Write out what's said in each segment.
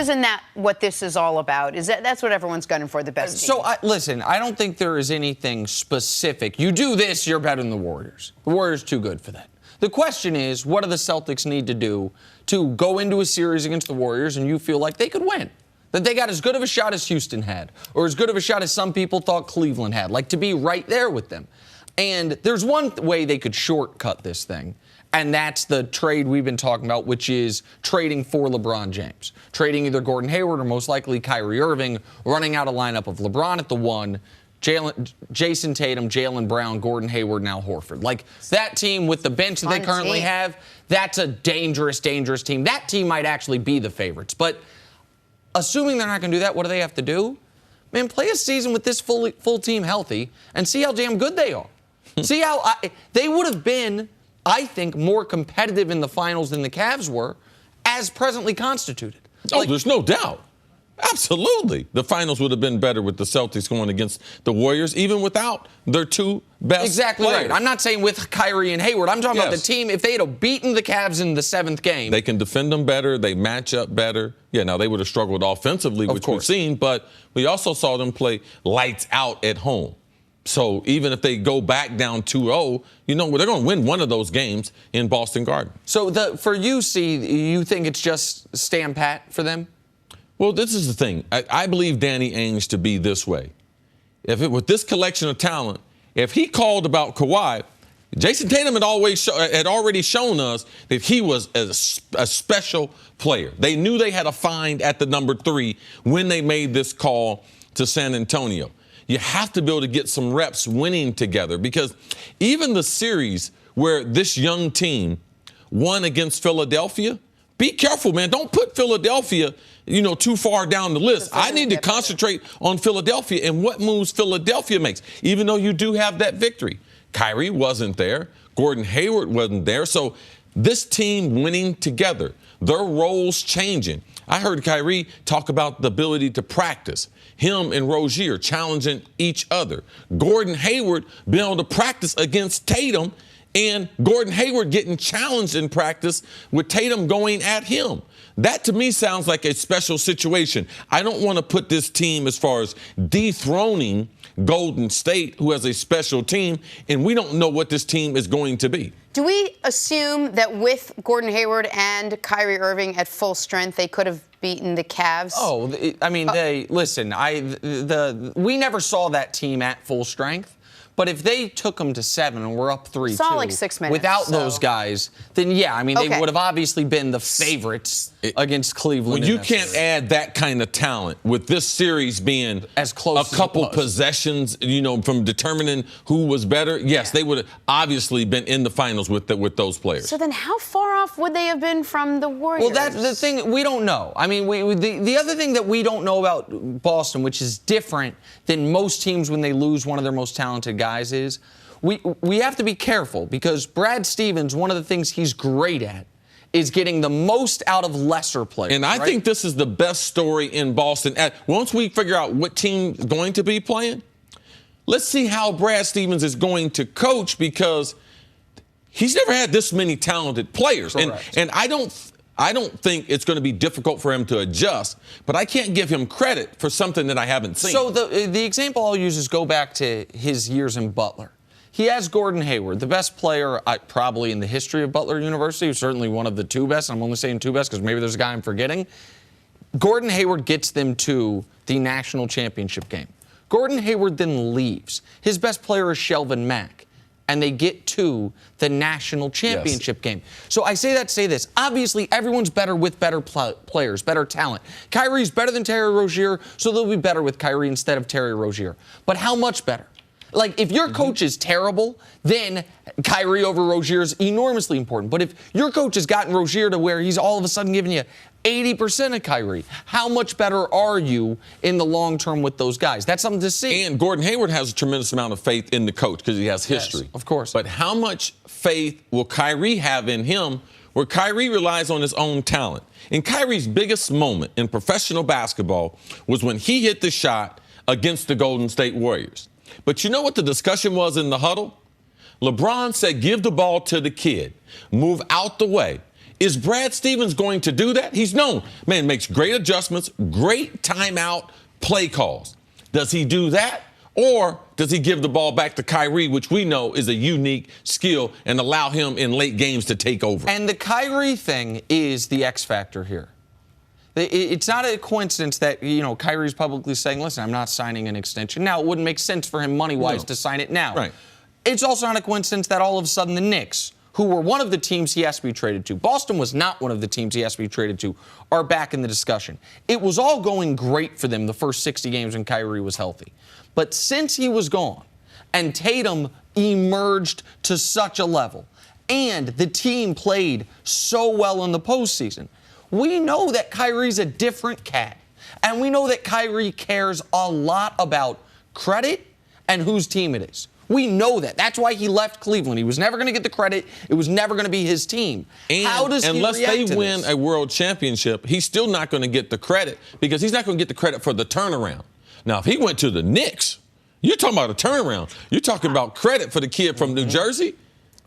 Isn't that what this is all about? That's what everyone's gunning for, the best team? So, listen, I don't think there is anything specific. You do this, you're better than the Warriors. The Warriors are too good for that. The question is, what do the Celtics need to do to go into a series against the Warriors and you feel like they could win? That they got as good of a shot as Houston had, or as good of a shot as some people thought Cleveland had, like to be right there with them. And there's one way they could shortcut this thing, and that's the trade we've been talking about, which is trading for LeBron James. Trading either Gordon Hayward or most likely Kyrie Irving, running out a lineup of LeBron at the 1, Jason Tatum, Jaylen Brown, Gordon Hayward, now Horford. Like, that team with the bench that they currently have, that's a dangerous, dangerous team. That team might actually be the favorites. But assuming they're not going to do that, what do they have to do? Man, play a season with this full team healthy and see how damn good they are. See how they would have been, I think, more competitive in the finals than the Cavs were as presently constituted. Oh, there's no doubt. Absolutely. The finals would have been better with the Celtics going against the Warriors, even without their two best Exactly players. right. I'm not saying with Kyrie and Hayward. I'm talking about the team. If they had beaten the Cavs in the 7th game. They can defend them better. They match up better. Yeah, now they would have struggled offensively, which we've seen, but we also saw them play lights out at home. So even if they go back down 2-0, you know, they're going to win one of those games in Boston Garden. So for you, you think it's just stand pat for them? Well, this is the thing. I believe Danny Ainge to be this way. With this collection of talent, if he called about Kawhi, Jason Tatum had already shown us that he was a special player. They knew they had a find at the number 3 when they made this call to San Antonio. You have to be able to get some reps winning together, because even the series where this young team won against Philadelphia, be careful, man. Don't put Philadelphia, too far down the list. I need to concentrate on Philadelphia and what moves Philadelphia makes, even though you do have that victory. Kyrie wasn't there. Gordon Hayward wasn't there. So this team winning together, their roles changing. I heard Kyrie talk about the ability to practice. Him and Rozier challenging each other. Gordon Hayward being able to practice against Tatum, and Gordon Hayward getting challenged in practice with Tatum going at him. That, to me, sounds like a special situation. I don't want to put this team as far as dethroning Golden State, who has a special team, and we don't know what this team is going to be. Do we assume that with Gordon Hayward and Kyrie Irving at full strength, they could have beaten the Cavs? Oh, I mean, we never saw that team at full strength. But if they took them to 7 and we're up 3-2 saw like 6 minutes, without those guys, then yeah, I mean, they would have obviously been the favorites against Cleveland. Well, you can't add that kind of talent with this series being as close a couple possessions, from determining who was better. Yes, they would have obviously been in the finals with those players. So then how far off would they have been from the Warriors? Well, that's the thing. We don't know. I mean, the other thing that we don't know about Boston, which is different than most teams when they lose one of their most talented guys, is we have to be careful, because Brad Stevens, one of the things he's great at is getting the most out of lesser players. And I think this is the best story in Boston. Once we figure out what team is going to be playing, let's see how Brad Stevens is going to coach, because he's never had this many talented players. And I don't think it's going to be difficult for him to adjust, but I can't give him credit for something that I haven't seen. So the example I'll use is go back to his years in Butler. He has Gordon Hayward, the best player probably in the history of Butler University, certainly one of the 2 best. I'm only saying 2 best because maybe there's a guy I'm forgetting. Gordon Hayward gets them to the national championship game. Gordon Hayward then leaves. His best player is Shelvin Mack, and they get to the national championship game. So I say this. Obviously, everyone's better with better players, better talent. Kyrie's better than Terry Rozier, so they'll be better with Kyrie instead of Terry Rozier. But how much better? Like, if your coach is terrible, then Kyrie over Rozier is enormously important. But if your coach has gotten Rozier to where he's all of a sudden giving you 80% of Kyrie, how much better are you in the long term with those guys? That's something to see. And Gordon Hayward has a tremendous amount of faith in the coach because he has history. Yes, of course. But how much faith will Kyrie have in him, where Kyrie relies on his own talent? And Kyrie's biggest moment in professional basketball was when he hit the shot against the Golden State Warriors. But you know what the discussion was in the huddle? LeBron said, give the ball to the kid. Move out the way. Is Brad Stevens going to do that? He's known. Man, makes great adjustments, great timeout play calls. Does he do that? Or does he give the ball back to Kyrie, which we know is a unique skill, and allow him in late games to take over? And the Kyrie thing is the X factor here. It's not a coincidence that, Kyrie's publicly saying, listen, I'm not signing an extension. Now, it wouldn't make sense for him money-wise to sign it now. Right. It's also not a coincidence that all of a sudden the Knicks, who were one of the teams he has to be traded to, Boston was not one of the teams he has to be traded to, are back in the discussion. It was all going great for them the first 60 games when Kyrie was healthy. But since he was gone and Tatum emerged to such a level and the team played so well in the postseason, we know that Kyrie's a different cat. And we know that Kyrie cares a lot about credit and whose team it is. We know that. That's why he left Cleveland. He was never going to get the credit. It was never going to be his team. And how does he unless react they to win this? a world championship, he's still not going to get the credit because he's not going to get the credit for the turnaround. Now, if he went to the Knicks, you're talking about a turnaround. You're talking about credit for the kid from New Jersey.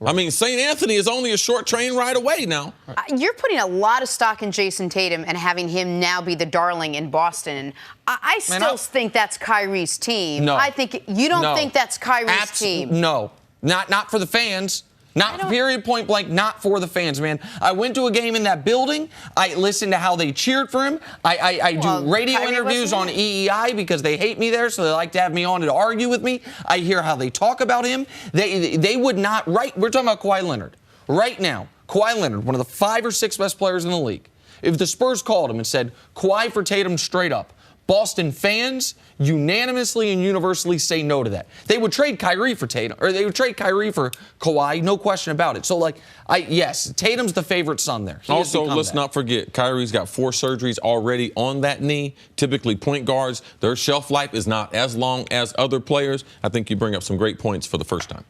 I mean, St. Anthony is only a short train ride away now. You're putting a lot of stock in Jason Tatum and having him now be the darling in Boston. I still think that's Kyrie's team. No. I think you don't think that's Kyrie's team. No, not for the fans. Not period, point blank, not for the fans, man. I went to a game in that building. I listened to how they cheered for him. I do radio interviews on EEI because they hate me there, so they like to have me on to argue with me. I hear how they talk about him. They would not, we're talking about Kawhi Leonard. Right now, Kawhi Leonard, one of the 5 or 6 best players in the league. If the Spurs called him and said, Kawhi for Tatum straight up, Boston fans unanimously and universally say no to that. They would trade Kyrie for Tatum, or they would trade Kyrie for Kawhi, no question about it. So, yes, Tatum's the favorite son there. Also, let's not forget, Kyrie's got 4 surgeries already on that knee. Typically, point guards, their shelf life is not as long as other players. I think you bring up some great points for the first time.